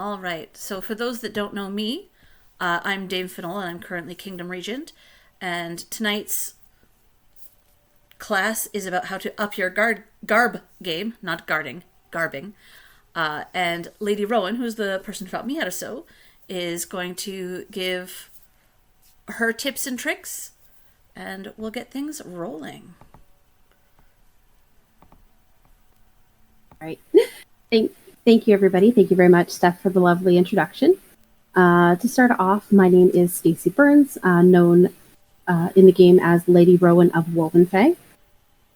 All right. So for those that don't know me, I'm Dame Finola, and I'm currently Kingdom Regent. And tonight's class is about how to up your garb game, not guarding, garbing. And Lady Rowan, who's the person who taught me how to sew, is going to give her tips and tricks, and we'll get things rolling. All right. Thank, thank you, everybody. Thank you very much, Steph, for the lovely introduction. To start off, my name is Stacey Burns, known in the game as Lady Rowan of Wovenfang.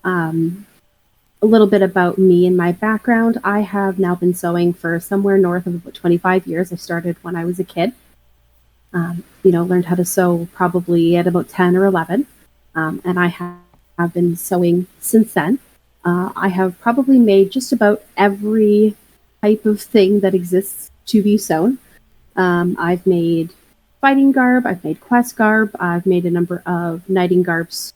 A little bit about me and my background. I have now been sewing for somewhere north of about 25 years. I started when I was a kid. Learned how to sew probably at about 10 or 11. And I have been sewing since then. I have probably made just about every type of thing that exists to be sewn. I've made fighting garb, I've made quest garb, I've made a number of knighting garbs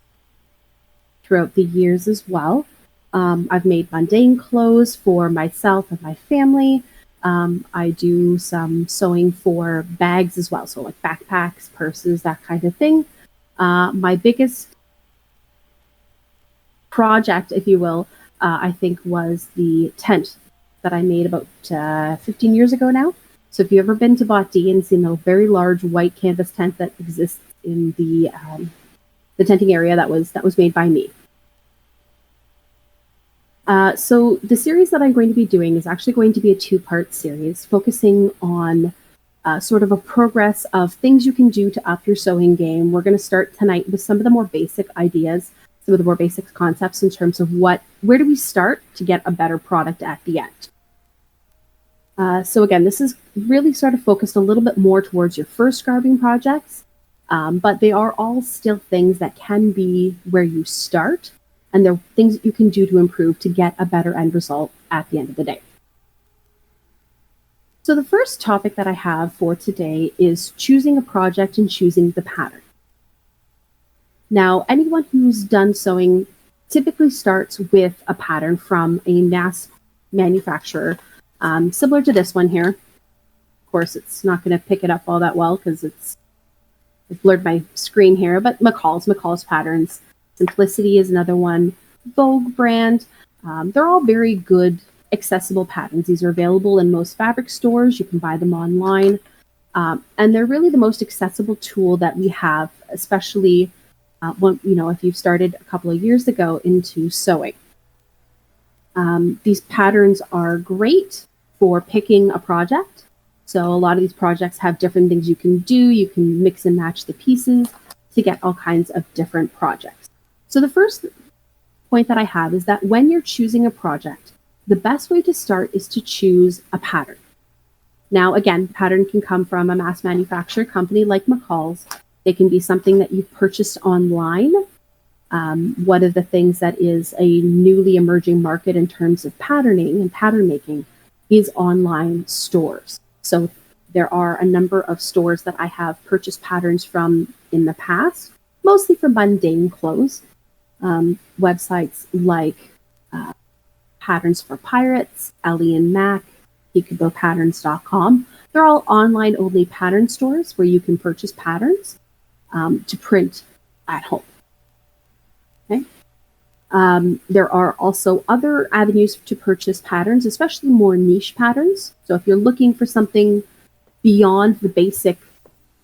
throughout the years as well. I've made mundane clothes for myself and my family. I do some sewing for bags as well, so like backpacks, purses, that kind of thing. My biggest project, if you will, I think was the tent that I made about 15 years ago now. So if you've ever been to Bot D and seen the very large white canvas tent that exists in the tenting area, that was made by me. So the series that I'm going to be doing is actually going to be a two-part series focusing on sort of a progress of things you can do to up your sewing game. We're going to start tonight with some of the more basic ideas, some of the more basic concepts in terms of where do we start to get a better product at the end. So again, this is really sort of focused a little bit more towards your first garbing projects, but they are all still things that can be where you start, and they're things that you can do to improve to get a better end result at the end of the day. So the first topic that I have for today is choosing a project and choosing the pattern. Now, anyone who's done sewing typically starts with a pattern from a mass manufacturer, similar to this one here. Of course, it's not going to pick it up all that well because it's blurred my screen here, but McCall's patterns. Simplicity is another one. Vogue brand. They're all very good, accessible patterns. These are available in most fabric stores. You can buy them online. And they're really the most accessible tool that we have, especially if you've started a couple of years ago into sewing. These patterns are great for picking a project. So a lot of these projects have different things you can do. You can mix and match the pieces to get all kinds of different projects. So the first point that I have is that when you're choosing a project, the best way to start is to choose a pattern. Now, again, pattern can come from a mass manufacturer company like McCall's. It can be something that you've purchased online. One of the things that is a newly emerging market in terms of patterning and pattern making is online stores. So there are a number of stores that I have purchased patterns from in the past, mostly for mundane clothes. Websites like Patterns for Pirates, Ellie and Mac, PeekabooPatterns.com. They're all online-only pattern stores where you can purchase patterns to print at home. Okay. There are also other avenues to purchase patterns, especially more niche patterns. So if you're looking for something beyond the basic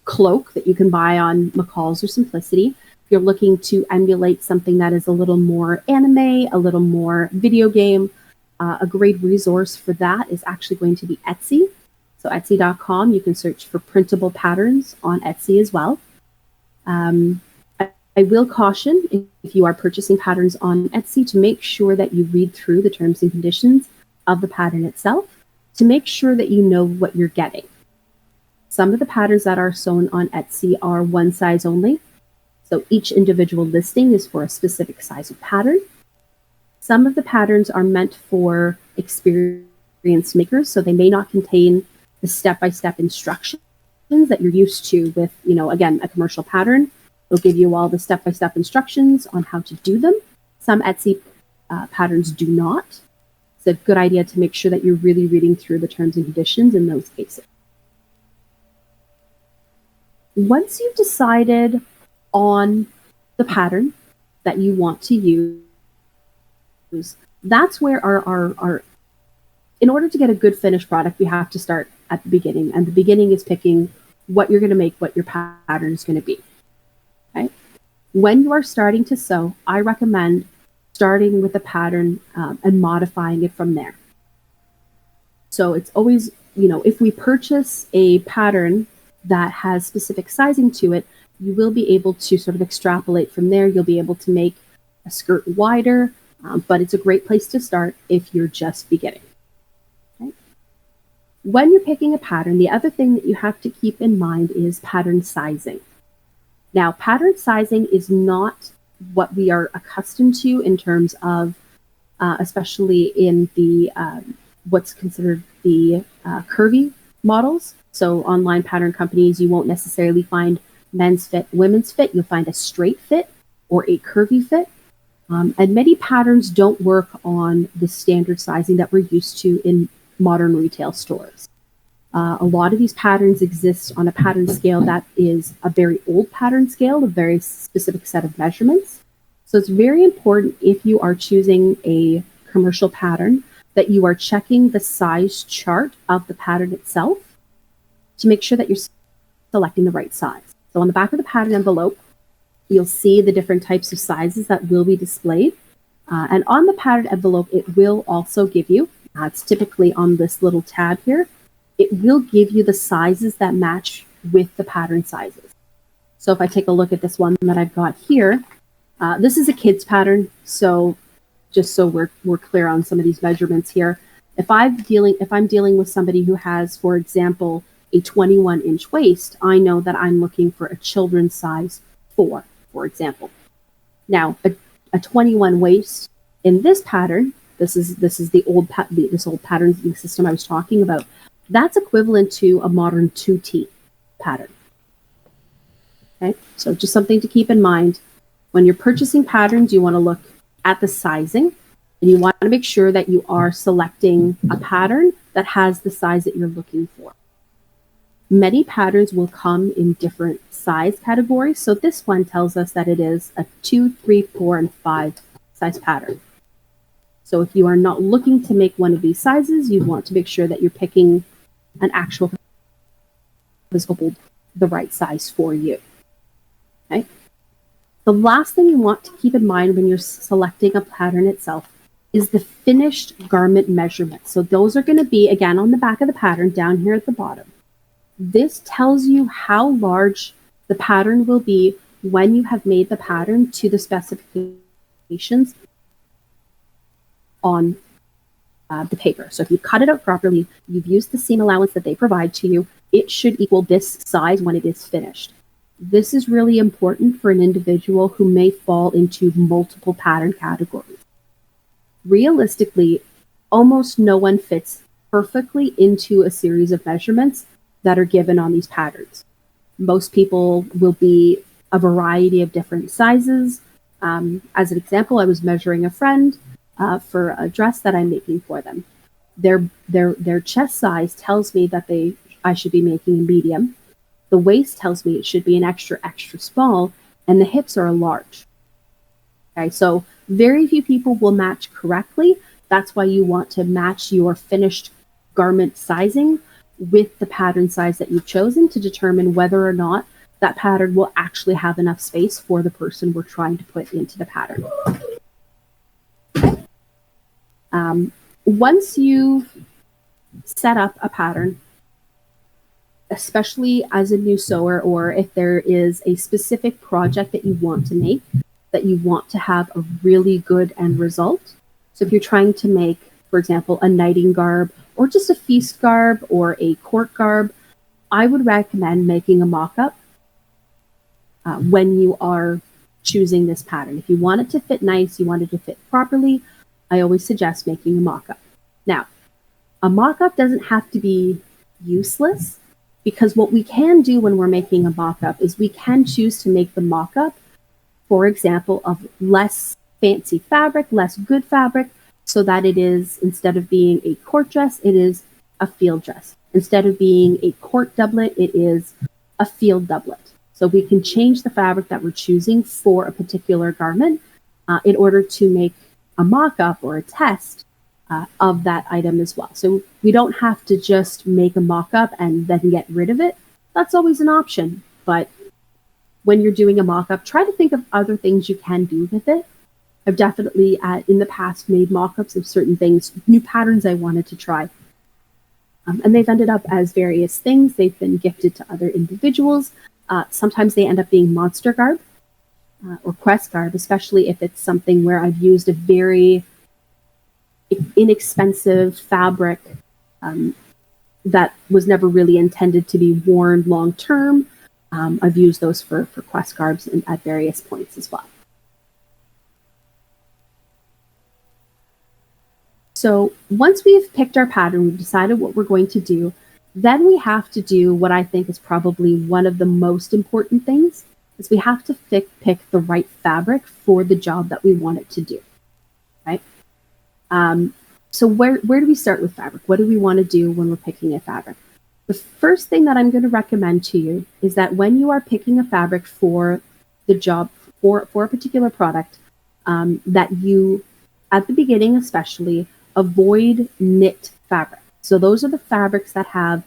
cloak that you can buy on McCall's or Simplicity, if you're looking to emulate something that is a little more anime, a little more video game, a great resource for that is actually going to be Etsy. So Etsy.com, you can search for printable patterns on Etsy as well. I will caution if you are purchasing patterns on Etsy to make sure that you read through the terms and conditions of the pattern itself to make sure that you know what you're getting. Some of the patterns that are sewn on Etsy are one size only. So each individual listing is for a specific size of pattern. Some of the patterns are meant for experienced makers, so they may not contain the step-by-step instructions that you're used to with, again, a commercial pattern. They'll give you all the step-by-step instructions on how to do them. Some Etsy patterns do not. it's a good idea to make sure that you're really reading through the terms and conditions in those cases. Once you've decided on the pattern that you want to use, that's where our in order to get a good finished product, we have to start at the beginning. And the beginning is picking what you're going to make, what your pattern is going to be. Okay? When you are starting to sew, I recommend starting with a pattern and modifying it from there. So it's always, if we purchase a pattern that has specific sizing to it, you will be able to sort of extrapolate from there. You'll be able to make a skirt wider, but it's a great place to start if you're just beginning. Okay? When you're picking a pattern, the other thing that you have to keep in mind is pattern sizing. Now, pattern sizing is not what we are accustomed to in terms of, especially in the what's considered the curvy models. So online pattern companies, you won't necessarily find men's fit, women's fit. You'll find a straight fit or a curvy fit. And many patterns don't work on the standard sizing that we're used to in modern retail stores. A lot of these patterns exist on a pattern scale that is a very old pattern scale, a very specific set of measurements. So it's very important if you are choosing a commercial pattern that you are checking the size chart of the pattern itself to make sure that you're selecting the right size. So on the back of the pattern envelope, you'll see the different types of sizes that will be displayed. And on the pattern envelope, it will also give you, it's typically on this little tab here, it will give you the sizes that match with the pattern sizes. So if I take a look at this one that I've got here, this is a kid's pattern. So just so we're clear on some of these measurements here, if I'm dealing with somebody who has, for example, a 21-inch waist, I know that I'm looking for a children's size 4, for example. Now, a 21 waist in this pattern, this is the old patterning system I was talking about. That's equivalent to a modern 2T pattern. Okay, so just something to keep in mind. When you're purchasing patterns, you want to look at the sizing, and you want to make sure that you are selecting a pattern that has the size that you're looking for. Many patterns will come in different size categories. So this one tells us that it is a 2, 3, 4, and 5 size pattern. So if you are not looking to make one of these sizes, you want to make sure that you're picking an actual physical, the right size for you. Okay. The last thing you want to keep in mind when you're selecting a pattern itself is the finished garment measurement. So those are going to be, again, on the back of the pattern down here at the bottom. This tells you how large the pattern will be when you have made the pattern to the specifications on the paper. So if you cut it out properly, you've used the seam allowance that they provide to you, it should equal this size when it is finished. This is really important for an individual who may fall into multiple pattern categories. Realistically, almost no one fits perfectly into a series of measurements that are given on these patterns. Most people will be a variety of different sizes. As an example, I was measuring a friend for a dress that I'm making for them. Their chest size tells me that I should be making a medium. The waist tells me it should be an extra small, and the hips are a large. Okay, so very few people will match correctly. That's why you want to match your finished garment sizing with the pattern size that you've chosen to determine whether or not that pattern will actually have enough space for the person we're trying to put into the pattern. Once you've set up a pattern, especially as a new sewer, or if there is a specific project that you want to make, that you want to have a really good end result. So if you're trying to make, for example, a knighting garb, or just a feast garb, or a court garb, I would recommend making a mock-up when you are choosing this pattern. If you want it to fit nice, you want it to fit properly, I always suggest making a mock-up. Now, a mock-up doesn't have to be useless, because what we can do when we're making a mock-up is we can choose to make the mock-up, for example, of less fancy fabric, less good fabric, so that it is, instead of being a court dress, it is a field dress. Instead of being a court doublet, it is a field doublet. So we can change the fabric that we're choosing for a particular garment in order to make a mock-up or a test of that item as well. So we don't have to just make a mock-up and then get rid of it. That's always an option. But when you're doing a mock-up, try to think of other things you can do with it. I've definitely, in the past, made mock-ups of certain things, new patterns I wanted to try. And they've ended up as various things. They've been gifted to other individuals. Sometimes they end up being monster garb or quest garb, especially if it's something where I've used a very inexpensive fabric that was never really intended to be worn long-term. I've used those for quest garbs at various points as well. So once we've picked our pattern, we've decided what we're going to do, then we have to do what I think is probably one of the most important things, is we have to pick the right fabric for the job that we want it to do, right? So where do we start with fabric? What do we want to do when we're picking a fabric? The first thing that I'm going to recommend to you is that when you are picking a fabric for the job, for a particular product, that you, at the beginning especially, avoid knit fabric. So those are the fabrics that have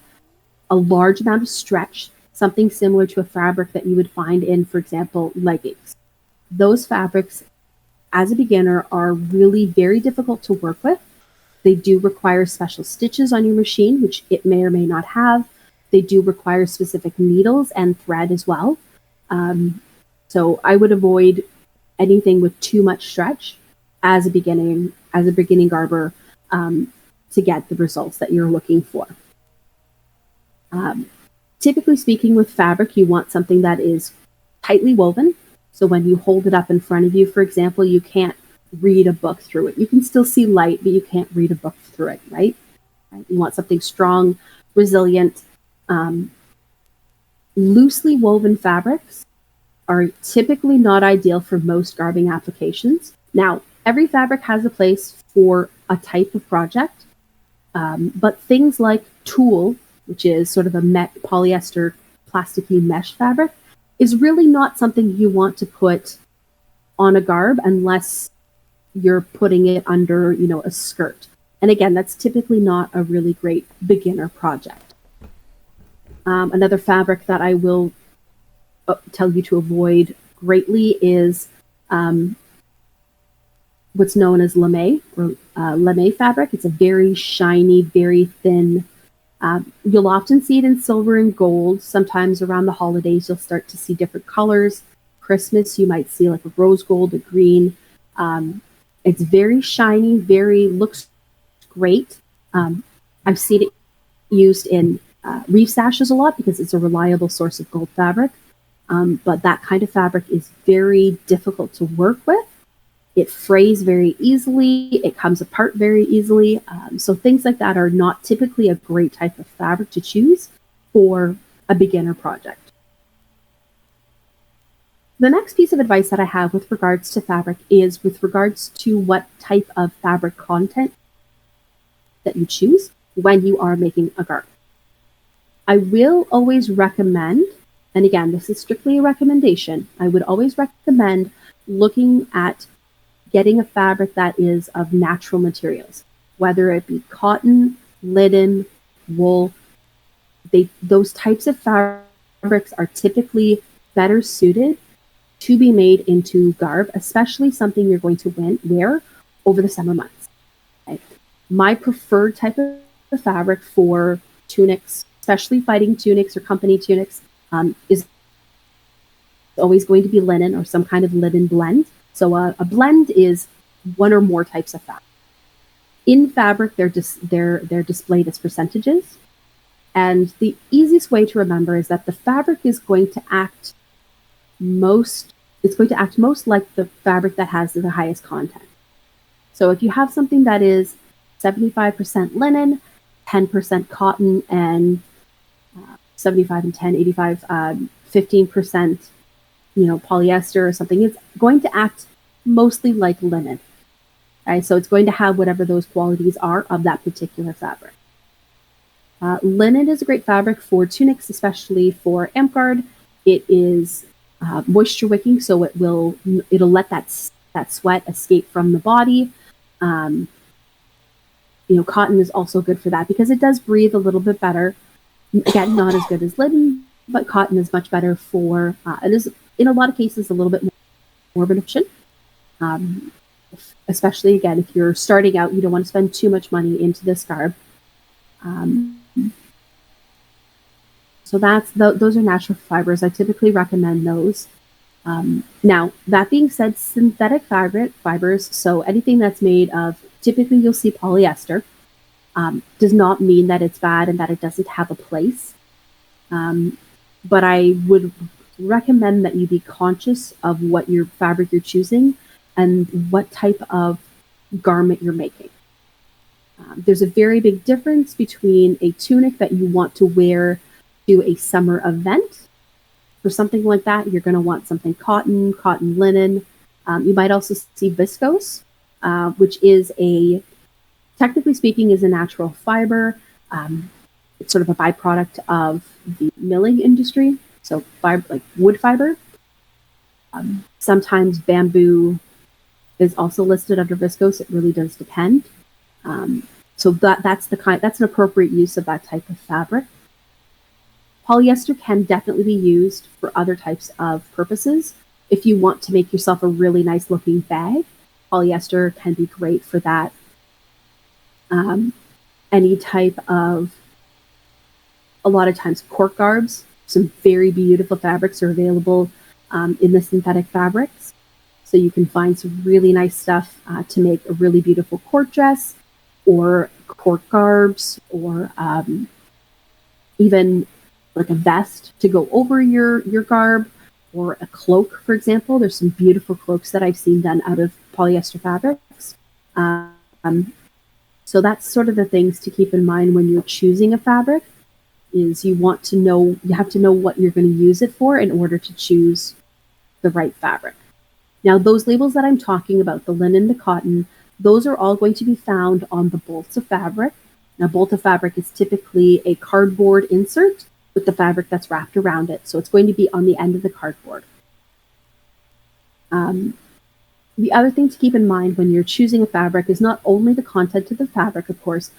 a large amount of stretch, something similar to a fabric that you would find in, for example, leggings. Those fabrics, as a beginner, are really very difficult to work with. They do require special stitches on your machine, which it may or may not have. They do require specific needles and thread as well. So I would avoid anything with too much stretch as a beginning garber to get the results that you're looking for. Typically speaking, with fabric, you want something that is tightly woven. So when you hold it up in front of you, for example, you can't read a book through it. You can still see light, but you can't read a book through it, right? You want something strong, resilient. Loosely woven fabrics are typically not ideal for most garbing applications. Now, every fabric has a place for a type of project, but things like tulle, which is sort of a polyester plasticky mesh fabric, is really not something you want to put on a garb unless you're putting it under, a skirt. And again, that's typically not a really great beginner project. Another fabric that I will tell you to avoid greatly is what's known as lame or lame fabric. It's a very shiny, very thin. You'll often see it in silver and gold. Sometimes around the holidays, you'll start to see different colors. Christmas, you might see like a rose gold, a green. It's very shiny, looks great. I've seen it used in reef sashes a lot because it's a reliable source of gold fabric. But that kind of fabric is very difficult to work with. It frays very easily. It comes apart very easily. So things like that are not typically a great type of fabric to choose for a beginner project. The next piece of advice that I have with regards to fabric is with regards to what type of fabric content that you choose when you are making a garb. I will always recommend, and again, this is strictly a recommendation, I would always recommend looking at getting a fabric that is of natural materials, whether it be cotton, linen, wool. Those types of fabrics are typically better suited to be made into garb, especially something you're going to wear over the summer months. Okay? My preferred type of fabric for tunics, especially fighting tunics or company tunics, is always going to be linen or some kind of linen blend. So a blend is one or more types of fabric. In fabric, they're displayed as percentages. And the easiest way to remember is that the fabric is going to act most like the fabric that has the highest content. So if you have something that is 75% linen, 10% cotton, and 75 and 10, 85, 15%, polyester or something, it's going to act mostly like linen. Right? So it's going to have whatever those qualities are of that particular fabric. Linen is a great fabric for tunics, especially for amtgard. It is moisture wicking, so it'll let that sweat escape from the body. Cotton is also good for that because it does breathe a little bit better. Again, not as good as linen, but cotton is much better for. It is in a lot of cases a little bit more of an option. Especially again, if you're starting out, you don't want to spend too much money into this garb. So those are natural fibers. I typically recommend those. Now, that being said, synthetic fibers, so anything that's made of, typically you'll see polyester, does not mean that it's bad and that it doesn't have a place. But I would recommend that you be conscious of what your fabric you're choosing and what type of garment you're making. There's a very big difference between a tunic that you want to wear to a summer event. For something like that, you're going to want something cotton linen. You might also see viscose, which is technically speaking, is a natural fiber. It's sort of a byproduct of the milling industry. So like wood fiber. Sometimes bamboo is also listed under viscose. It really does depend. So that's an appropriate use of that type of fabric. Polyester can definitely be used for other types of purposes. If you want to make yourself a really nice looking bag, polyester can be great for that. Any type of, a lot of times cork garbs, some very beautiful fabrics are available in the synthetic fabrics. So you can find some really nice stuff to make a really beautiful court dress or cork garbs, or even like a vest to go over your garb, or a cloak, for example. There's some beautiful cloaks that I've seen done out of polyester fabrics. So that's sort of the things to keep in mind when you're choosing a fabric, is you have to know what you're going to use it for in order to choose the right fabric. Now, those labels that I'm talking about, the linen, the cotton, those are all going to be found on the bolts of fabric. Now, bolt of fabric is typically a cardboard insert with the fabric that's wrapped around it. So it's going to be on the end of the cardboard. The other thing to keep in mind when you're choosing a fabric is not only the content of the fabric, of course,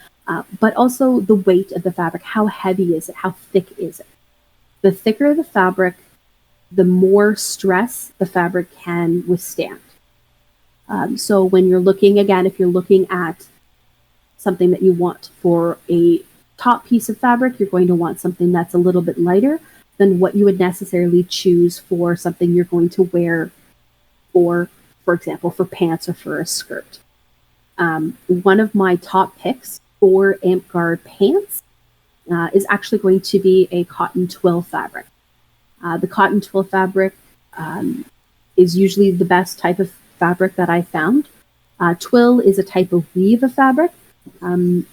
but also the weight of the fabric. How heavy is it? How thick is it? The thicker the fabric, the more stress the fabric can withstand. So when you're looking, again, if you're looking at something that you want for a top piece of fabric, you're going to want something that's a little bit lighter than what you would necessarily choose for something you're going to wear for example, for pants or for a skirt. One of my top picks for amtgard pants is actually going to be a cotton twill fabric. The cotton twill fabric is usually the best type of fabric that I found. Twill is a type of weave of fabric. And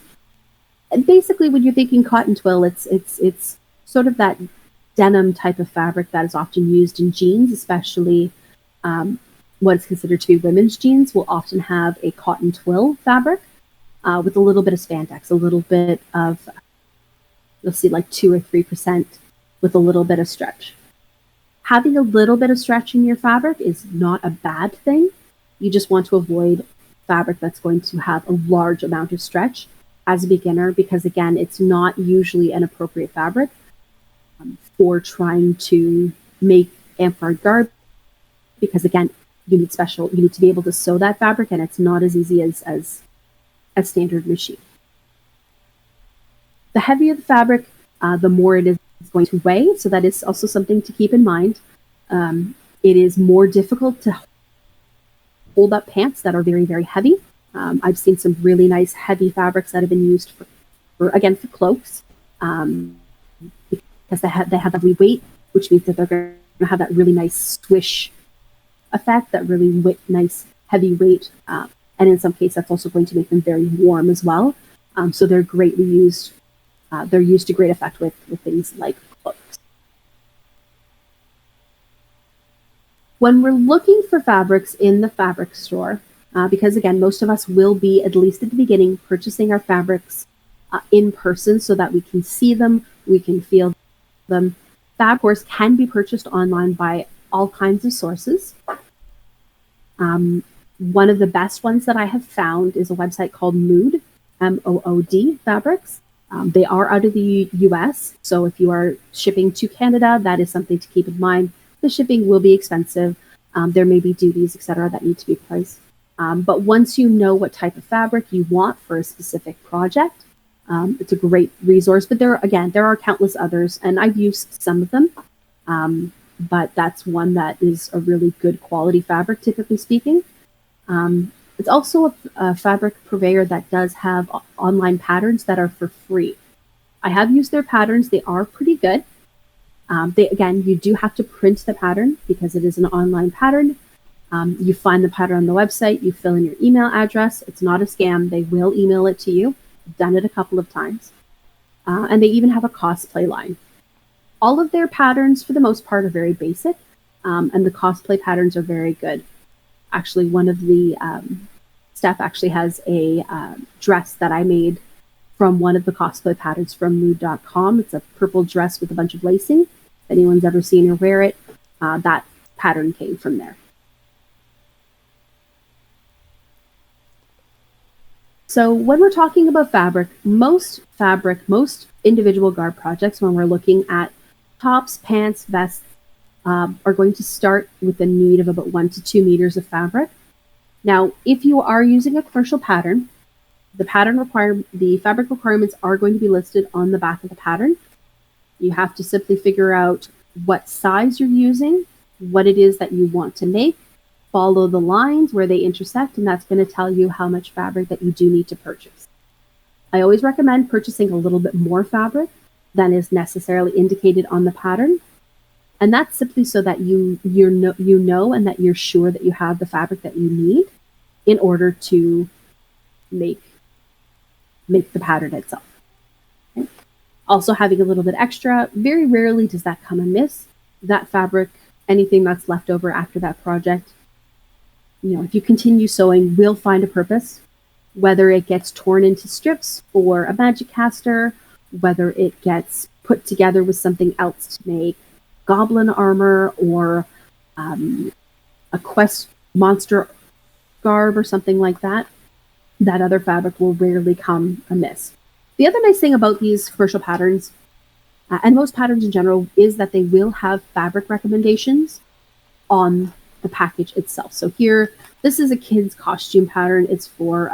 basically, when you're thinking cotton twill, it's sort of that denim type of fabric that is often used in jeans, especially what is considered to be women's jeans will often have a cotton twill fabric with a little bit of spandex, a little bit of, you'll see like 2 or 3% with a little bit of stretch. Having a little bit of stretch in your fabric is not a bad thing. You just want to avoid fabric that's going to have a large amount of stretch as a beginner, because again, it's not usually an appropriate fabric for trying to make amtgard garb, because again, you need to be able to sew that fabric, and it's not as easy as a standard machine. The heavier the fabric, the more it is going to weigh, so that is also something to keep in mind. It is more difficult to hold up pants that are very, very heavy. I've seen some really nice heavy fabrics that have been used for cloaks, because they have heavy weight, which means that they're going to have that really nice swish effect, that really nice heavy weight, and in some cases that's also going to make them very warm as well. So they're greatly used. They're used to great effect with things like cloaks. When we're looking for fabrics in the fabric store, because again, most of us will be, at least at the beginning, purchasing our fabrics in person so that we can see them, we can feel them. Fab, of course, can be purchased online by all kinds of sources. One of the best ones that I have found is a website called Mood, Mood Fabrics. They are out of the US, so if you are shipping to Canada, that is something to keep in mind. The shipping will be expensive. There may be duties, etc., that need to be priced. But once you know what type of fabric you want for a specific project, it's a great resource. But there are countless others, and I've used some of them. But that's one that is a really good quality fabric, typically speaking. It's also a fabric purveyor that does have online patterns that are for free. I have used their patterns. They are pretty good. You do have to print the pattern because it is an online pattern. You find the pattern on the website. You fill in your email address. It's not a scam. They will email it to you. I've done it a couple of times. And they even have a cosplay line. All of their patterns, for the most part, are very basic. And the cosplay patterns are very good. Actually, one of the staff actually has a dress that I made from one of the cosplay patterns from mood.com. It's a purple dress with a bunch of lacing. If anyone's ever seen her wear it, that pattern came from there. So when we're talking about most individual garb projects, when we're looking at tops, pants, vests, are going to start with a need of about 1 to 2 meters of fabric. Now, if you are using a commercial pattern, the fabric requirements are going to be listed on the back of the pattern. You have to simply figure out what size you're using, what it is that you want to make, follow the lines where they intersect, and that's going to tell you how much fabric that you do need to purchase. I always recommend purchasing a little bit more fabric than is necessarily indicated on the pattern. And that's simply so that you know and that you're sure that you have the fabric that you need in order to make the pattern itself. Okay? Also, having a little bit extra, very rarely does that come amiss. That fabric, anything that's left over after that project, if you continue sewing, will find a purpose, whether it gets torn into strips for a magic caster, whether it gets put together with something else to make goblin armor or a quest monster garb or something like that. That other fabric will rarely come amiss. The other nice thing about these commercial patterns, and most patterns in general, is that they will have fabric recommendations on the package itself. So here, this is a kid's costume pattern. It's for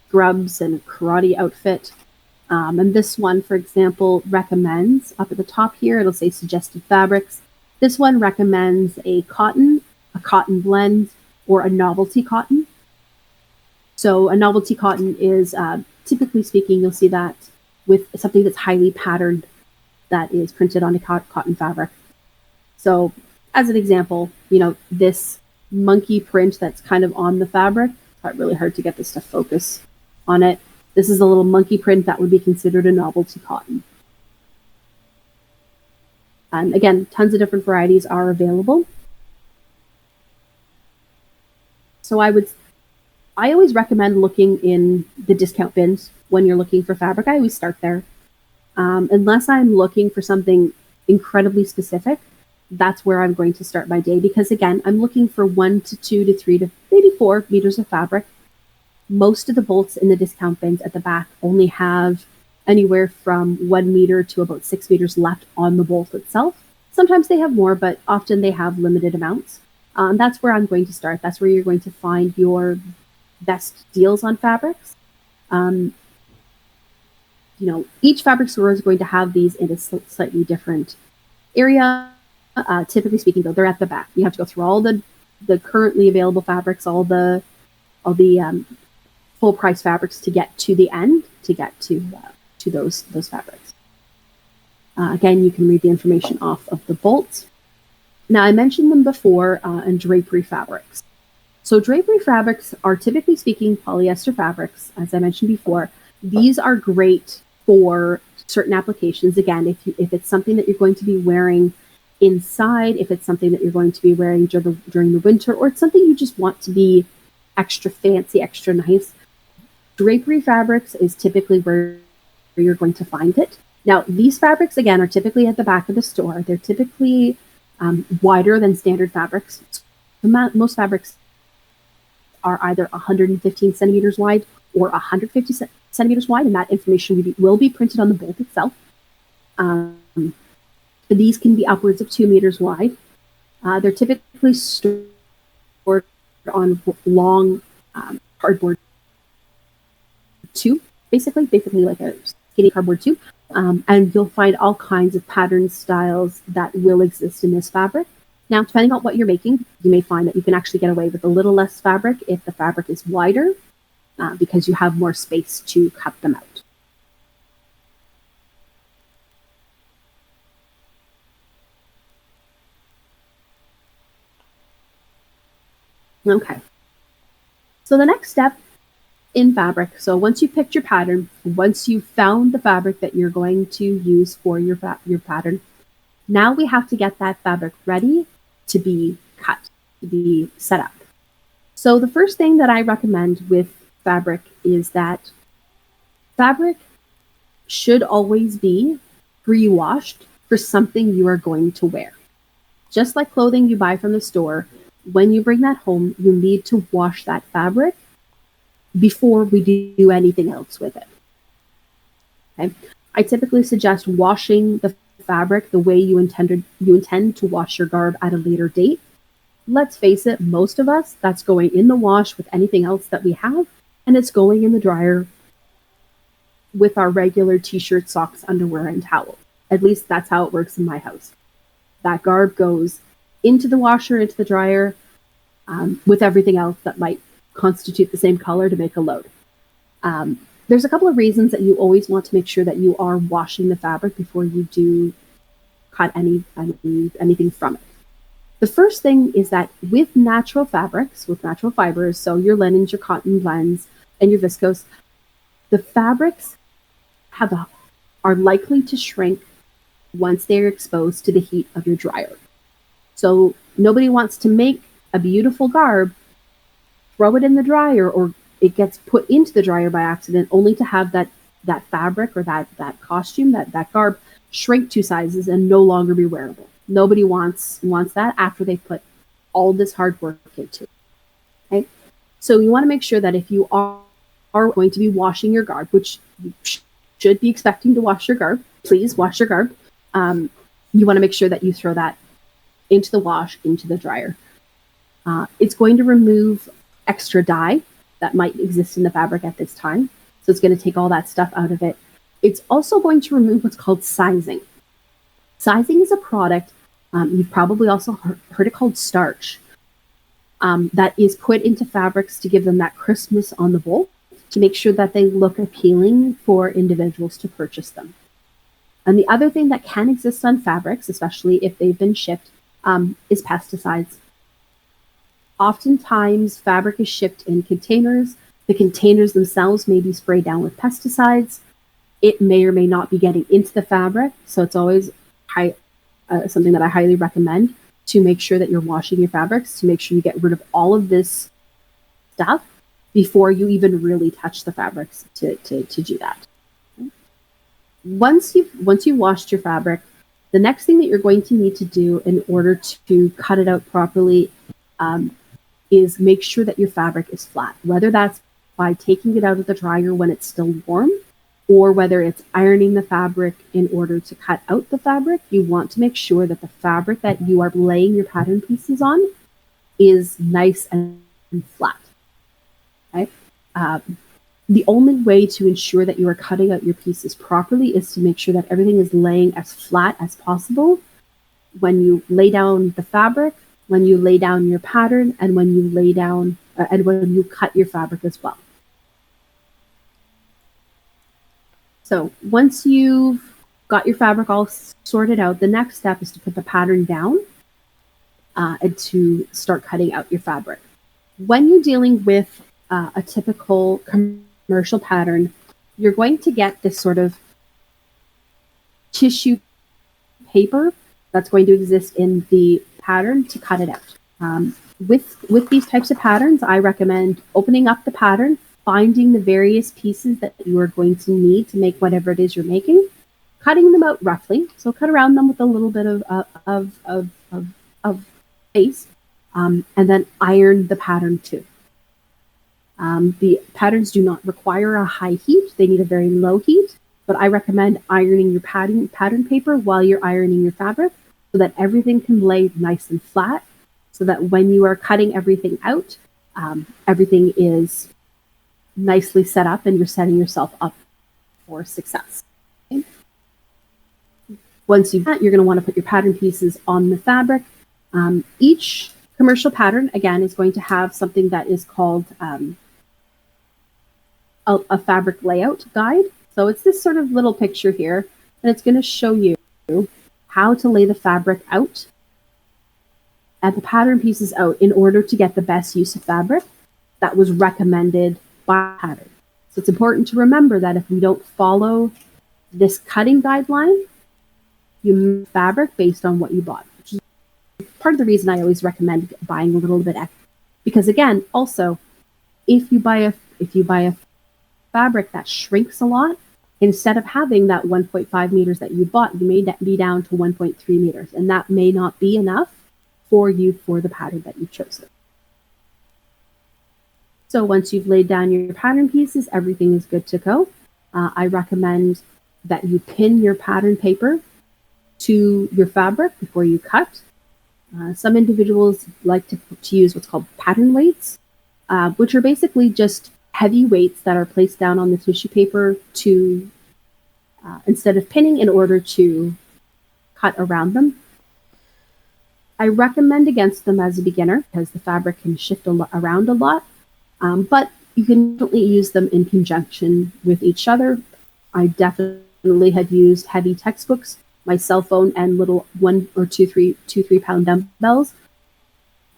grubs and karate outfit. And this one, for example, recommends, up at the top here, it'll say suggested fabrics. This one recommends a cotton blend, or a novelty cotton. So a novelty cotton is, typically speaking, you'll see that with something that's highly patterned that is printed on a cotton fabric. So as an example, this monkey print that's kind of on the fabric, it's really hard to get this to focus on it. This is a little monkey print that would be considered a novelty cotton. And again, tons of different varieties are available. So I always recommend looking in the discount bins when you're looking for fabric. I always start there. Unless I'm looking for something incredibly specific, that's where I'm going to start my day. Because again, I'm looking for 1 to 2 to 3 to maybe 4 meters of fabric. Most of the bolts in the discount bins at the back only have anywhere from 1 meter to about 6 meters left on the bolt itself. Sometimes they have more, but often they have limited amounts. That's where I'm going to start. That's where you're going to find your best deals on fabrics. Each fabric store is going to have these in a slightly different area. Typically speaking, though, they're at the back. You have to go through all the currently available fabrics, all the full price fabrics to get to the end, to get to those fabrics. Again, you can read the information off of the bolts. Now, I mentioned them before, and drapery fabrics. So drapery fabrics are, typically speaking, polyester fabrics. As I mentioned before, these are great for certain applications. Again, if it's something that you're going to be wearing inside, if it's something that you're going to be wearing during the winter, or it's something you just want to be extra fancy, extra nice. Drapery fabrics is typically where you're going to find it. Now, these fabrics, again, are typically at the back of the store. They're typically wider than standard fabrics. Most fabrics are either 115 centimeters wide or 150 centimeters wide, and that information will be printed on the bolt itself. These can be upwards of 2 meters wide. They're typically stored on long cardboard tube, basically like a skinny cardboard tube. And you'll find all kinds of pattern styles that will exist in this fabric. Now, depending on what you're making, you may find that you can actually get away with a little less fabric if the fabric is wider, because you have more space to cut them out. Okay. So the next step in fabric, so once you picked your pattern, once you've found the fabric that you're going to use for your pattern, now we have to get that fabric ready to be cut, to be set up. So the first thing that I recommend with fabric is that fabric should always be pre-washed for something you are going to wear. Just like clothing you buy from the store, when you bring that home, you need to wash that fabric before we do anything else with it. Okay? I typically suggest washing the fabric the way you intend to wash your garb at a later date. Let's face it, most of us, that's going in the wash with anything else that we have, and it's going in the dryer with our regular t-shirt, socks, underwear, and towels. At least that's how it works in my house. That garb goes into the washer, into the dryer, with everything else that might constitute the same color to make a load. There's a couple of reasons that you always want to make sure that you are washing the fabric before you do cut anything from it. The first thing is that with natural fabrics, with natural fibers, so your linens, your cotton blends, and your viscose, the fabrics are likely to shrink once they're exposed to the heat of your dryer. So nobody wants to make a beautiful garb, throw it in the dryer, or it gets put into the dryer by accident, only to have that fabric or that costume, that garb, shrink 2 sizes and no longer be wearable. Nobody wants that after they've put all this hard work into it. Okay? So you want to make sure that if you are going to be washing your garb, which you should be expecting to wash your garb, please wash your garb. You want to make sure that you throw that into the wash, into the dryer. It's going to remove extra dye that might exist in the fabric at this time. So it's going to take all that stuff out of it. It's also going to remove what's called sizing. Sizing is a product, you've probably also heard it called starch, that is put into fabrics to give them that crispness on the bolt, to make sure that they look appealing for individuals to purchase them. And the other thing that can exist on fabrics, especially if they've been shipped, is pesticides. Oftentimes, fabric is shipped in containers. The containers themselves may be sprayed down with pesticides. It may or may not be getting into the fabric, so it's always something that I highly recommend, to make sure that you're washing your fabrics, to make sure you get rid of all of this stuff before you even really touch the fabrics to do that. Once you've washed your fabric, the next thing that you're going to need to do in order to cut it out properly is make sure that your fabric is flat, whether that's by taking it out of the dryer when it's still warm, or whether it's ironing the fabric in order to cut out the fabric. You want to make sure that the fabric that you are laying your pattern pieces on is nice and flat. Okay? The only way to ensure that you are cutting out your pieces properly is to make sure that everything is laying as flat as possible when you lay down the fabric, when you lay down your pattern, and when you lay down and when you cut your fabric as well. So once you've got your fabric all sorted out, the next step is to put the pattern down and to start cutting out your fabric. When you're dealing with a typical commercial pattern, you're going to get this sort of tissue paper that's going to exist in the pattern to cut it out. With these types of patterns, I recommend opening up the pattern, finding the various pieces that you are going to need to make whatever it is you're making, cutting them out roughly. So cut around them with a little bit of space, and then iron the pattern too. The patterns do not require a high heat; they need a very low heat. But I recommend ironing your pattern paper while you're ironing your fabric, so that everything can lay nice and flat. So that when you are cutting everything out, everything is nicely set up and you're setting yourself up for success. Okay? Once you've done that, you're going to want to put your pattern pieces on the fabric. Each commercial pattern, again, is going to have something that is called a fabric layout guide. So it's this sort of little picture here, and it's going to show you how to lay the fabric out and the pattern pieces out in order to get the best use of fabric that was recommended by pattern. So it's important to remember that if we don't follow this cutting guideline, you move fabric based on what you bought, which is part of the reason I always recommend buying a little bit extra. Because again, also, if you buy a fabric that shrinks a lot, instead of having that 1.5 meters that you bought, you may be down to 1.3 meters, and that may not be enough for you for the pattern that you've chosen. So once you've laid down your pattern pieces, everything is good to go. I recommend that you pin your pattern paper to your fabric before you cut. Some individuals like to use what's called pattern weights, which are basically just heavy weights that are placed down on the tissue paper to instead of pinning in order to cut around them. I recommend against them as a beginner because the fabric can shift around a lot, but you can definitely use them in conjunction with each other. I definitely have used heavy textbooks, my cell phone, and little 1 or 2, 3 pound dumbbells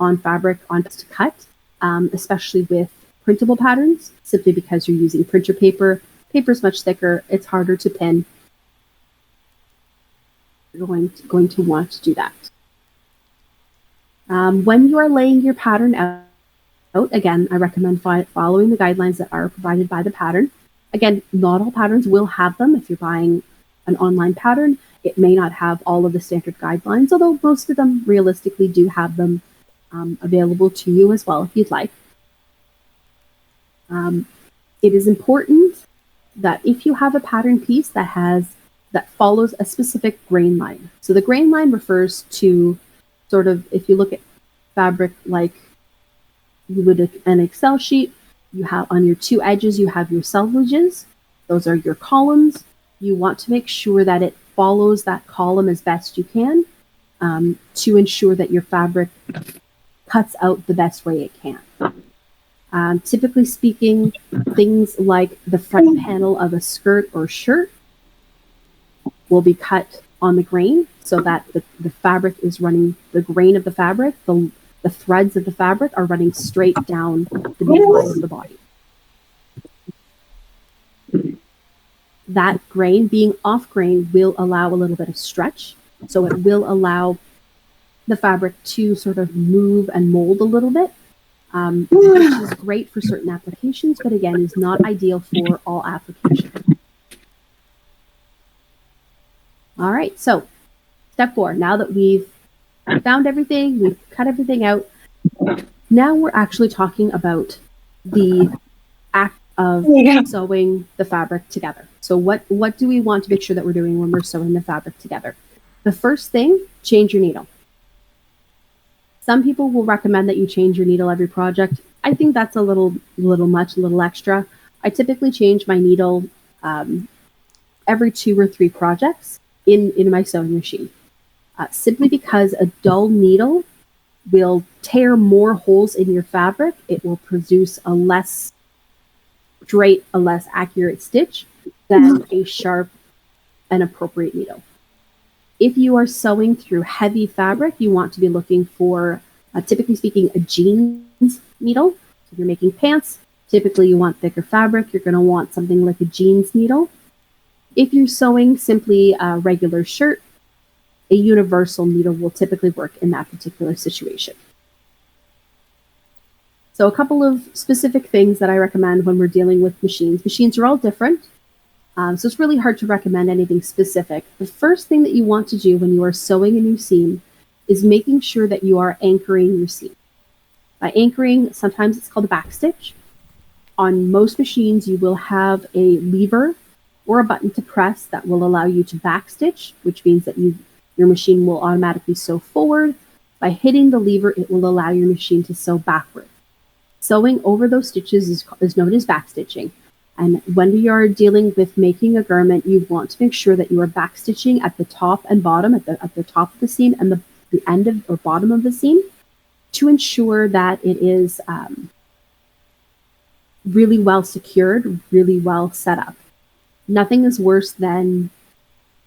on fabric to cut, especially with printable patterns, simply because you're using printer paper. Paper is much thicker. It's harder to pin. You're going to want to do that. When you are laying your pattern out, again, I recommend following the guidelines that are provided by the pattern. Again, not all patterns will have them. If you're buying an online pattern, it may not have all of the standard guidelines, although most of them realistically do have them available to you as well if you'd like. It is important that if you have a pattern piece that follows a specific grain line. So the grain line refers to sort of, if you look at fabric like you would an Excel sheet, you have on your 2 edges, you have your selvages. Those are your columns. You want to make sure that it follows that column as best you can to ensure that your fabric cuts out the best way it can. Typically speaking, things like the front panel of a skirt or shirt will be cut on the grain so that the fabric is running, the grain of the fabric, the threads of the fabric are running straight down the midline of the body. That grain, being off grain, will allow a little bit of stretch. So it will allow the fabric to sort of move and mold a little bit, which is great for certain applications, but again, is not ideal for all applications. All right, so step 4, now that we've found everything, we've cut everything out, now we're actually talking about the act of sewing the fabric together. So what do we want to make sure that we're doing when we're sewing the fabric together? The first thing, change your needle. Some people will recommend that you change your needle every project. I think that's a little much, a little extra. I typically change my needle every 2 or 3 projects in my sewing machine, simply because a dull needle will tear more holes in your fabric. It will produce a less straight, a less accurate stitch than a sharp and appropriate needle. If you are sewing through heavy fabric, you want to be looking for, typically speaking, a jeans needle. So if you're making pants, typically you want thicker fabric. You're going to want something like a jeans needle. If you're sewing simply a regular shirt, a universal needle will typically work in that particular situation. So a couple of specific things that I recommend when we're dealing with machines. Machines are all different, so it's really hard to recommend anything specific. The first thing that you want to do when you are sewing a new seam is making sure that you are anchoring your seam. By anchoring, sometimes it's called a backstitch. On most machines, you will have a lever or a button to press that will allow you to backstitch, which means that your machine will automatically sew forward. By hitting the lever, it will allow your machine to sew backward. Sewing over those stitches is known as backstitching. And when you are dealing with making a garment, you want to make sure that you are backstitching at the top and bottom, at the top of the seam and the end of or bottom of the seam, to ensure that it is really well secured, really well set up. Nothing is worse than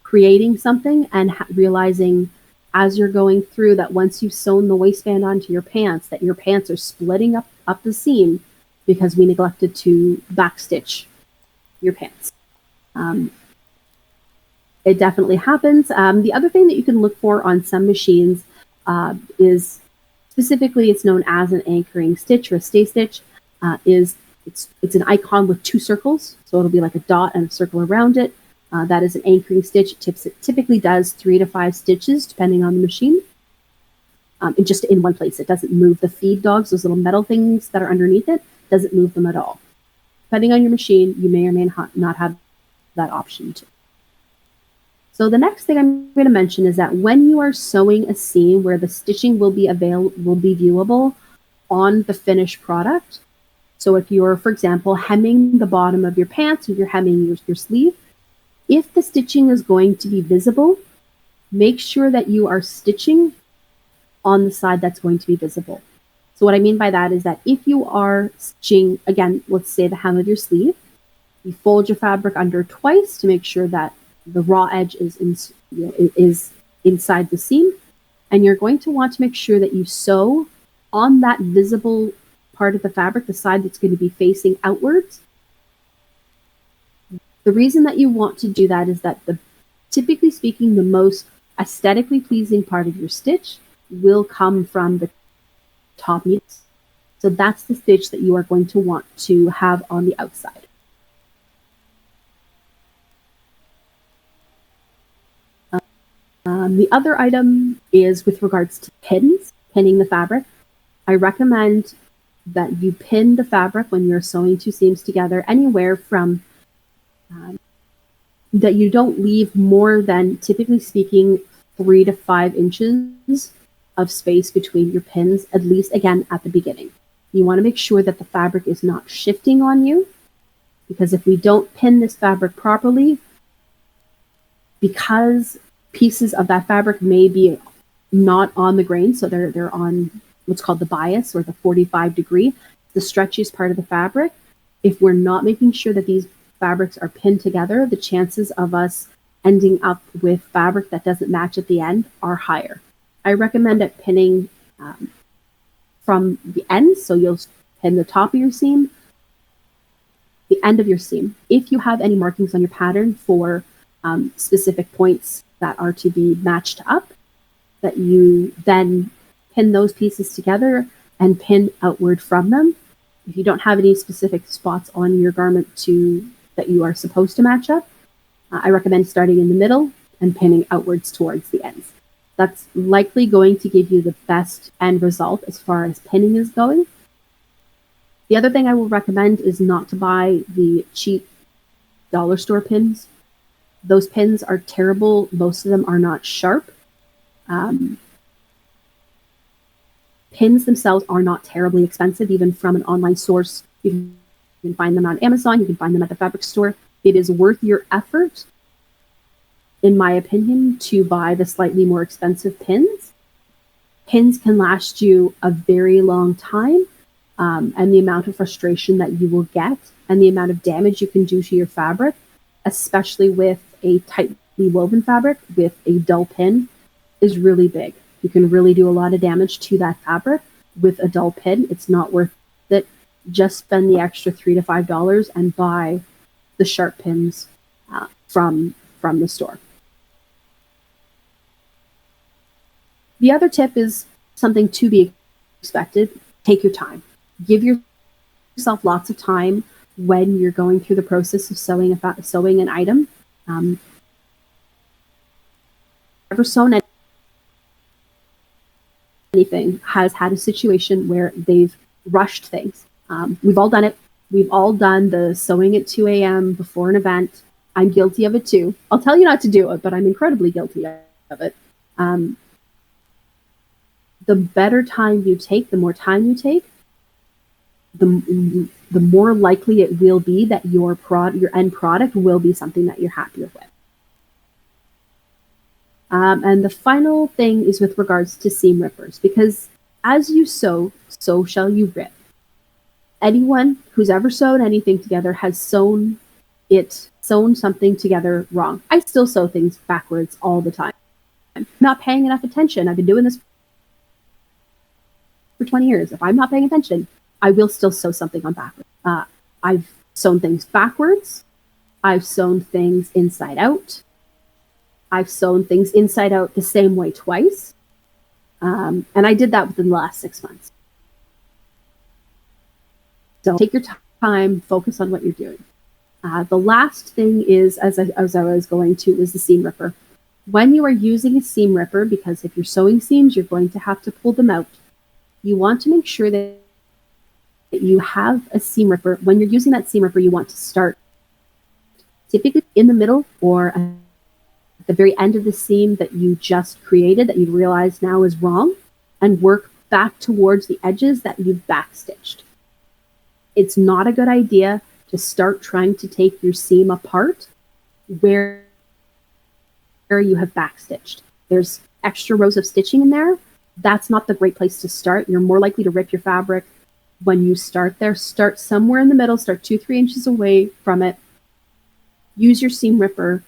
creating something and realizing as you're going through that once you've sewn the waistband onto your pants, that your pants are splitting up the seam because we neglected to backstitch your pants. It definitely happens. The other thing that you can look for on some machines is specifically, it's known as an anchoring stitch or a stay stitch. It's an icon with two circles, so it'll be like a dot and a circle around it. That is an anchoring stitch. It typically does 3 to 5 stitches, depending on the machine. And just in one place. It doesn't move the feed dogs, those little metal things that are underneath it, doesn't move them at all. Depending on your machine, you may or may not have that option too. So the next thing I'm going to mention is that when you are sewing a seam where the stitching will be viewable on the finished product. So if you're, for example, hemming the bottom of your pants or you're hemming your sleeve, if the stitching is going to be visible, make sure that you are stitching on the side that's going to be visible. So what I mean by that is that if you are stitching, again, let's say the hem of your sleeve, you fold your fabric under twice to make sure that the raw edge is inside the seam, and you're going to want to make sure that you sew on that visible part of the fabric, the side that's going to be facing outwards. The reason that you want to do that is that typically speaking, the most aesthetically pleasing part of your stitch will come from the top needles. So that's the stitch that you are going to want to have on the outside. The other item is with regards to pinning the fabric. I recommend that you pin the fabric when you're sewing two seams together anywhere from that you don't leave more than, typically speaking, 3 to 5 inches of space between your pins, at least, again, at the beginning. You want to make sure that the fabric is not shifting on you, because if we don't pin this fabric properly, because pieces of that fabric may be not on the grain, so they're on what's called the bias or the 45 degree, the stretchiest part of the fabric. If we're not making sure that these fabrics are pinned together, the chances of us ending up with fabric that doesn't match at the end are higher. I recommend it pinning from the ends, so you'll pin the top of your seam, the end of your seam. If you have any markings on your pattern for specific points that are to be matched up, that you then pin those pieces together and pin outward from them. If you don't have any specific spots on your garment that you are supposed to match up, I recommend starting in the middle and pinning outwards towards the ends. That's likely going to give you the best end result as far as pinning is going. The other thing I will recommend is not to buy the cheap dollar store pins. Those pins are terrible. Most of them are not sharp. Pins themselves are not terribly expensive, even from an online source. You can find them on Amazon. You can find them at the fabric store. It is worth your effort, in my opinion, to buy the slightly more expensive pins. Pins can last you a very long time, and the amount of frustration that you will get and the amount of damage you can do to your fabric, especially with a tightly woven fabric with a dull pin, is really big. You can really do a lot of damage to that fabric with a dull pin. It's not worth it. Just spend the extra $3 to $5 and buy the sharp pins from the store. The other tip is something to be expected. Take your time. Give yourself lots of time when you're going through the process of sewing an item. Ever sewn anything has had a situation where they've rushed things. We've all done it. We've all done the sewing at 2 a.m. before an event. I'm guilty of it too. I'll tell you not to do it, but I'm incredibly guilty of it. The better time you take, the more time you take, the more likely it will be that your end product will be something that you're happier with. And the final thing is with regards to seam rippers, because as you sew, so shall you rip. Anyone who's ever sewed anything together has sewn something together wrong. I still sew things backwards all the time. I'm not paying enough attention. I've been doing this for 20 years. If I'm not paying attention, I will still sew something on backwards. I've sewn things backwards. I've sewn things inside out. I've sewn things inside out the same way twice. And I did that within the last 6 months. So take your time, focus on what you're doing. The last thing is, as I was going to, is the seam ripper. When you are using a seam ripper, because if you're sewing seams, you're going to have to pull them out. You want to make sure that you have a seam ripper. When you're using that seam ripper, you want to start typically in the middle or at the very end of the seam that you just created, that you realize now is wrong, and work back towards the edges that you've backstitched. It's not a good idea to start trying to take your seam apart where you have backstitched. There's extra rows of stitching in there. That's not the great place to start. You're more likely to rip your fabric when you start there. Start somewhere in the middle, start 2-3 inches away from it. Use your seam ripper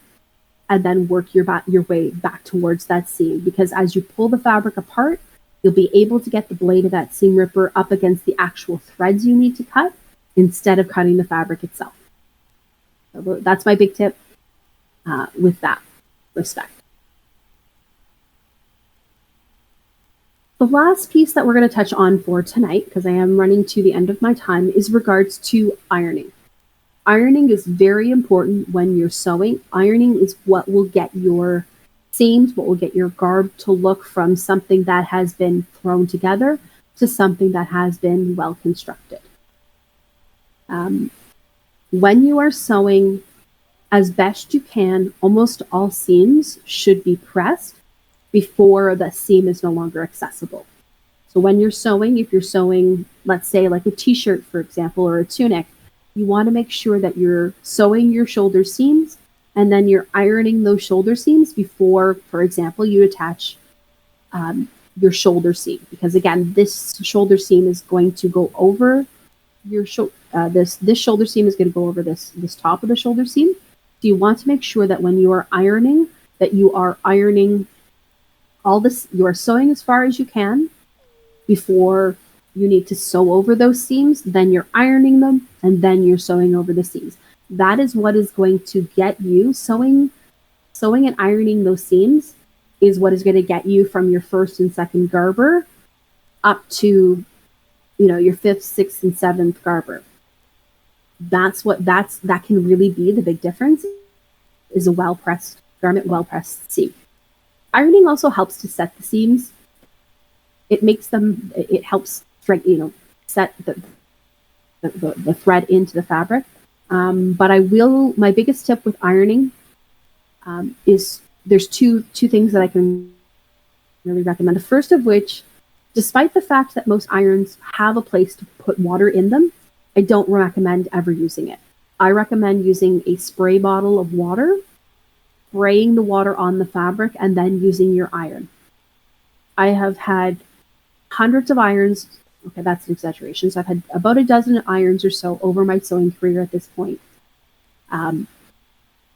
and then work your way back towards that seam, because as you pull the fabric apart, you'll be able to get the blade of that seam ripper up against the actual threads you need to cut instead of cutting the fabric itself. So that's my big tip with that respect. The last piece that we're going to touch on for tonight, because I am running to the end of my time, is regards to ironing. Ironing is very important when you're sewing. Ironing is what will get your seams, what will get your garb to look from something that has been thrown together to something that has been well constructed. When you are sewing, as best you can, almost all seams should be pressed before the seam is no longer accessible. So when you're sewing, if you're sewing, let's say like a t-shirt, for example, or a tunic, you want to make sure that you're sewing your shoulder seams and then you're ironing those shoulder seams before, for example, you attach your shoulder seam. Because again, this shoulder seam is going to go over your this shoulder seam is going to go over this top of the shoulder seam. So you want to make sure that when you are ironing, that you are ironing all this, you are sewing as far as you can before you need to sew over those seams. Then you're ironing them, and then you're sewing over the seams. That is what is going to get you sewing and ironing those seams is what is going to get you from your first and second garber up to, your fifth, sixth, and seventh garber. That can really be the big difference, is a well-pressed garment, well-pressed seam. Ironing also helps to set the seams. It helps set the thread into the fabric. But my biggest tip with ironing is there's two things that I can really recommend. The first of which, despite the fact that most irons have a place to put water in them, I don't recommend ever using it. I recommend using a spray bottle of water, spraying the water on the fabric, and then using your iron. I have had hundreds of irons. Okay, that's an exaggeration. So I've had about a dozen irons or so over my sewing career at this point.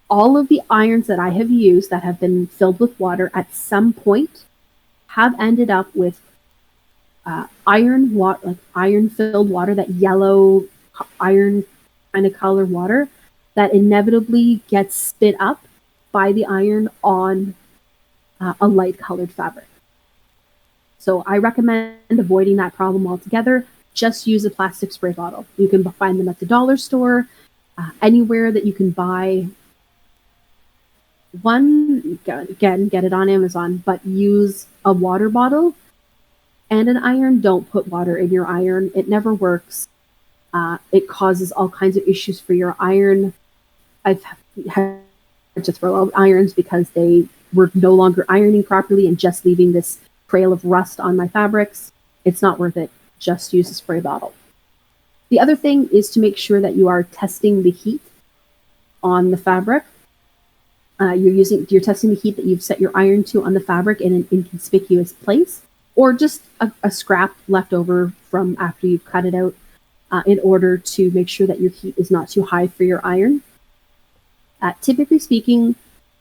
All of the irons that I have used that have been filled with water at some point have ended up with iron-filled water, that yellow iron kind of color water that inevitably gets spit up by the iron on a light-colored fabric. So I recommend avoiding that problem altogether. Just use a plastic spray bottle. You can find them at the dollar store, anywhere that you can buy one. Again, get it on Amazon, but use a water bottle and an iron. Don't put water in your iron. It never works. It causes all kinds of issues for your iron. I've had to throw out irons because they were no longer ironing properly and just leaving this trail of rust on my fabrics. It's not worth it. Just use a spray bottle. The other thing is to make sure that you are testing the heat on the fabric. You're testing the heat that you've set your iron to on the fabric in an inconspicuous place, or just a scrap left over from after you've cut it out, in order to make sure that your heat is not too high for your iron. Typically speaking,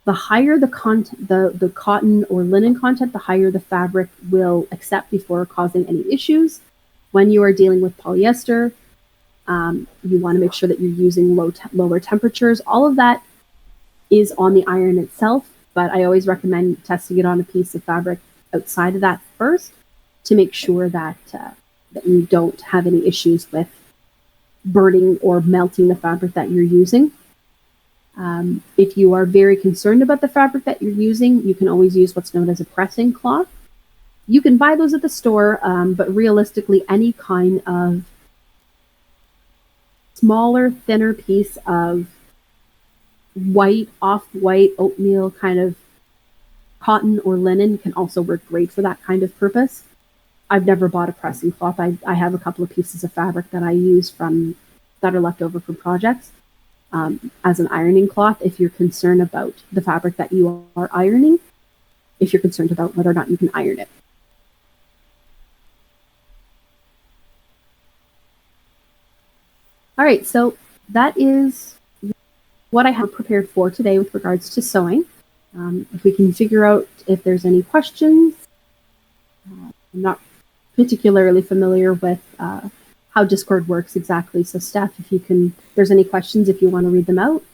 the higher the content, the cotton or linen content, the higher the fabric will accept before causing any issues. When you are dealing with polyester, you want to make sure that you're using lower temperatures. All of that is on the iron itself, but I always recommend testing it on a piece of fabric outside of that first to make sure that you don't have any issues with burning or melting the fabric that you're using. If you are very concerned about the fabric that you're using, you can always use what's known as a pressing cloth. You can buy those at the store, but realistically, any kind of smaller, thinner piece of white, off-white, oatmeal kind of cotton or linen can also work great for that kind of purpose. I've never bought a pressing cloth. I have a couple of pieces of fabric that I use that are left over from projects as an ironing cloth if you're concerned about the fabric that you are ironing, if you're concerned about whether or not you can iron it. All right, so that is what I have prepared for today with regards to sewing. If we can figure out if there's any questions. I'm not particularly familiar with how Discord works exactly. So Steph, if there's any questions, if you want to read them out,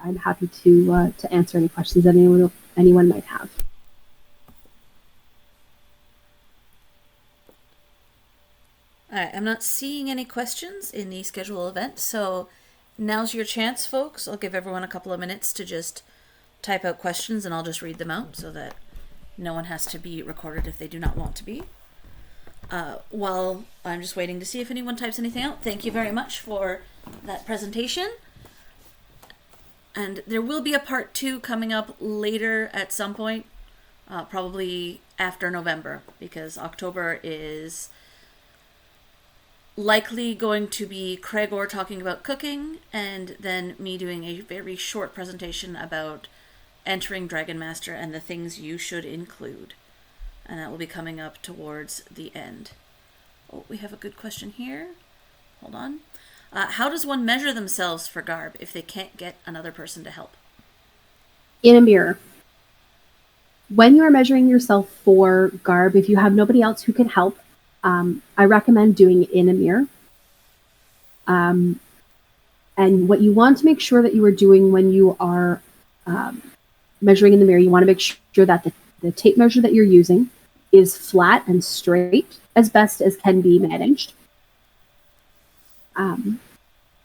I'm happy to answer any questions that anyone might have. All right, I'm not seeing any questions in the schedule event, so now's your chance, folks. I'll give everyone a couple of minutes to just type out questions, and I'll just read them out so that no one has to be recorded if they do not want to be. While I'm just waiting to see if anyone types anything out, thank you very much for that presentation. And there will be a part 2 coming up later at some point, probably after November, because October is likely going to be Craigor talking about cooking, and then me doing a very short presentation about entering Dragon Master and the things you should include. And that will be coming up towards the end. Oh, we have a good question here. Hold on. How does one measure themselves for Garb if they can't get another person to help? In a mirror. When you are measuring yourself for Garb, if you have nobody else who can help, I recommend doing it in a mirror. And what you want to make sure that you are doing when you are measuring in the mirror, you want to make sure that the tape measure that you're using is flat and straight as best as can be managed.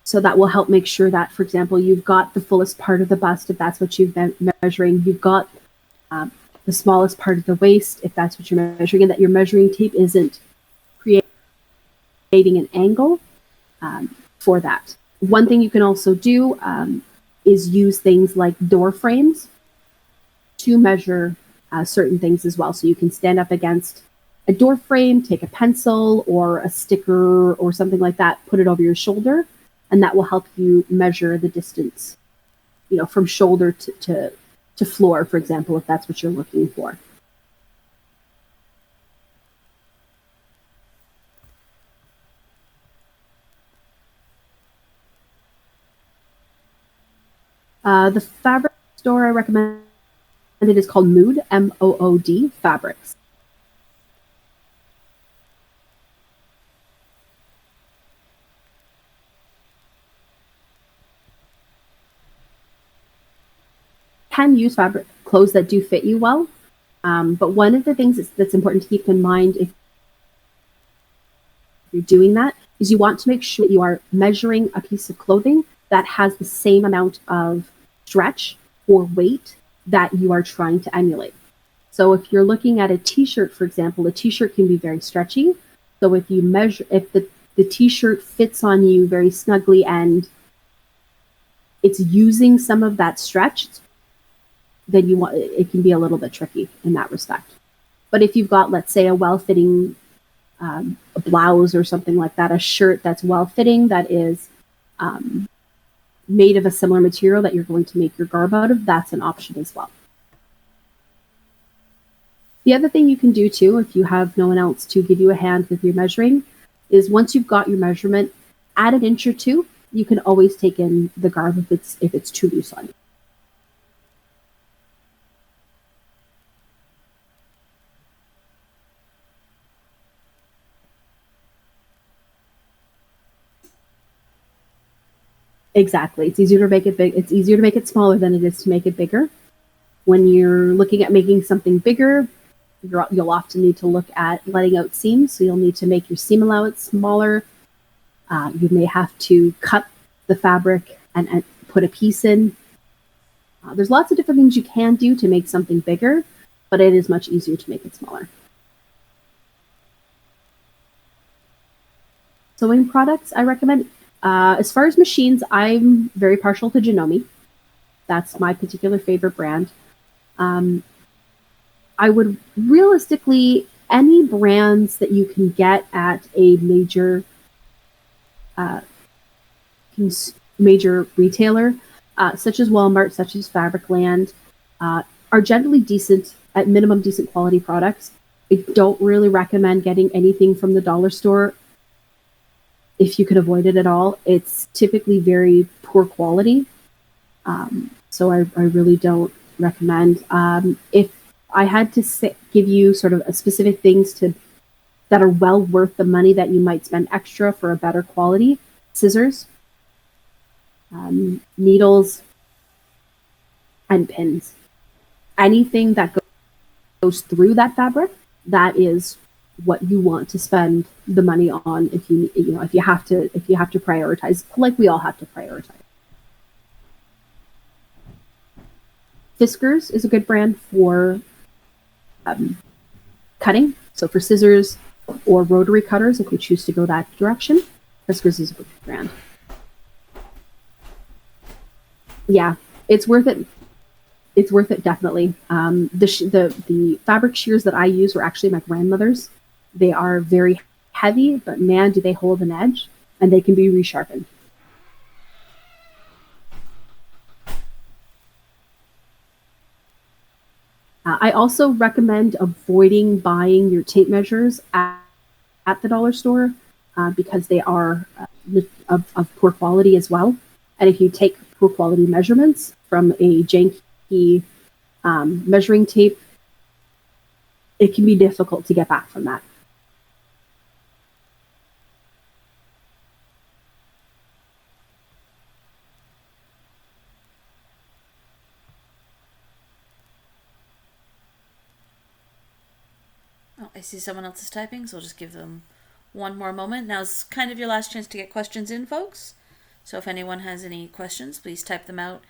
So that will help make sure that, for example, you've got the fullest part of the bust, if that's what you've been measuring. You've got the smallest part of the waist, if that's what you're measuring, and that your measuring tape isn't creating an angle for that. One thing you can also do is use things like door frames to measure certain things as well. So you can stand up against a door frame, take a pencil or a sticker or something like that, put it over your shoulder, and that will help you measure the distance, from shoulder to floor, for example, if that's what you're looking for. The fabric store I recommend, it is called Mood, Mood Fabrics. Can use fabric clothes that do fit you well. But one of the things that's important to keep in mind if you're doing that is you want to make sure that you are measuring a piece of clothing that has the same amount of stretch or weight that you are trying to emulate. So if you're looking at a t-shirt, for example, a t-shirt can be very stretchy. So if you measure, if the t-shirt fits on you very snugly and it's using some of that stretch, then it can be a little bit tricky in that respect. But if you've got, let's say, a well-fitting a blouse or something like that, a shirt that's well-fitting, that is made of a similar material that you're going to make your garb out of, that's an option as well. The other thing you can do too, if you have no one else to give you a hand with your measuring, is once you've got your measurement, add an inch or two. You can always take in the garb if it's too loose on you. Exactly. It's easier to make it big. It's easier to make it smaller than it is to make it bigger. When you're looking at making something bigger, you'll often need to look at letting out seams. So you'll need to make your seam allowance smaller. You may have to cut the fabric and put a piece in. There's lots of different things you can do to make something bigger, but it is much easier to make it smaller. Sewing products I recommend. As far as machines, I'm very partial to Janome. That's my particular favorite brand. I would realistically, any brands that you can get at a major major retailer, such as Walmart, such as Fabricland, are generally decent, at minimum decent quality products. I don't really recommend getting anything from the dollar store if you can avoid it at all. It's typically very poor quality. So I really don't recommend. If I had to give you sort of a specific things that are well worth the money that you might spend extra for a better quality, scissors, needles, and pins. Anything that goes through that fabric, that is what you want to spend the money on if you have to prioritize, like we all have to prioritize. Fiskars is a good brand for cutting. So for scissors or rotary cutters, if you choose to go that direction, Fiskars is a good brand. Yeah, it's worth it. It's worth it, definitely. The fabric shears that I use were actually my grandmother's. They are very heavy, but man, do they hold an edge, and they can be resharpened. I also recommend avoiding buying your tape measures at the dollar store because they are of poor quality as well. And if you take poor quality measurements from a janky measuring tape, it can be difficult to get back from that. Oh, I see someone else is typing, so I'll just give them one more moment. Now's kind of your last chance to get questions in, folks. So if anyone has any questions, please type them out.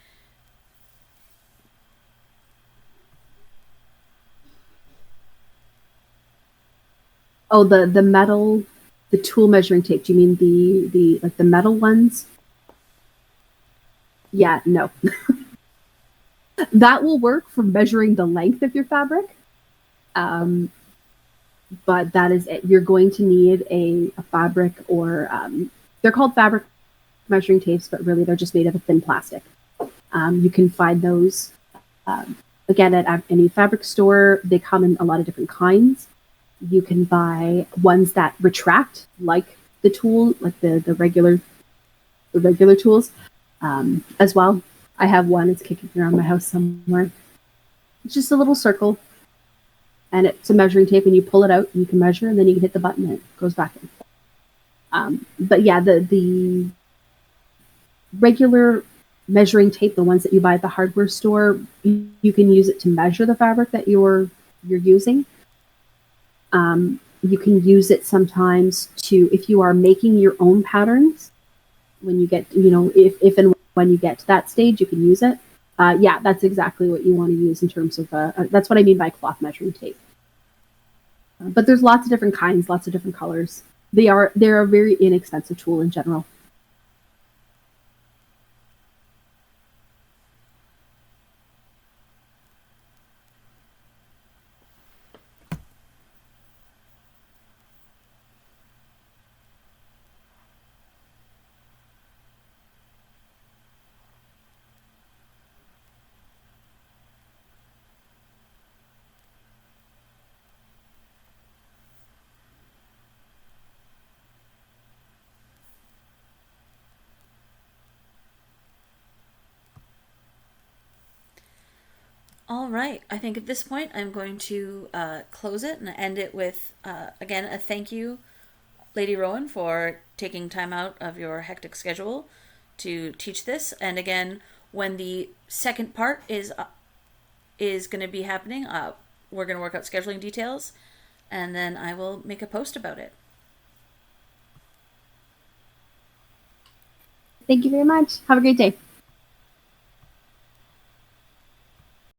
Oh, the metal, the tool measuring tape. Do you mean the metal ones? Yeah, no. That will work for measuring the length of your fabric. But that is it. You're going to need a fabric or they're called fabric measuring tapes, but really they're just made of a thin plastic. You can find those again at any fabric store. They come in a lot of different kinds. You can buy ones that retract, like the tool, like the regular tools as well. I have one. It's kicking around my house somewhere. It's just a little circle. And it's a measuring tape, and you pull it out, and you can measure, and then you can hit the button, and it goes back in. But yeah, the regular measuring tape, the ones that you buy at the hardware store, you can use it to measure the fabric that you're you're using. You can use it sometimes to, if you are making your own patterns, when you get, if and when you get to that stage, you can use it. Yeah, that's exactly what you want to use in terms of, that's what I mean by cloth measuring tape. But there's lots of different kinds, lots of different colors. They're a very inexpensive tool in general. All right. I think at this point I'm going to close it and end it with, again, a thank you, Lady Rowan, for taking time out of your hectic schedule to teach this. And again, when the second part is going to be happening, we're going to work out scheduling details, and then I will make a post about it. Thank you very much. Have a great day.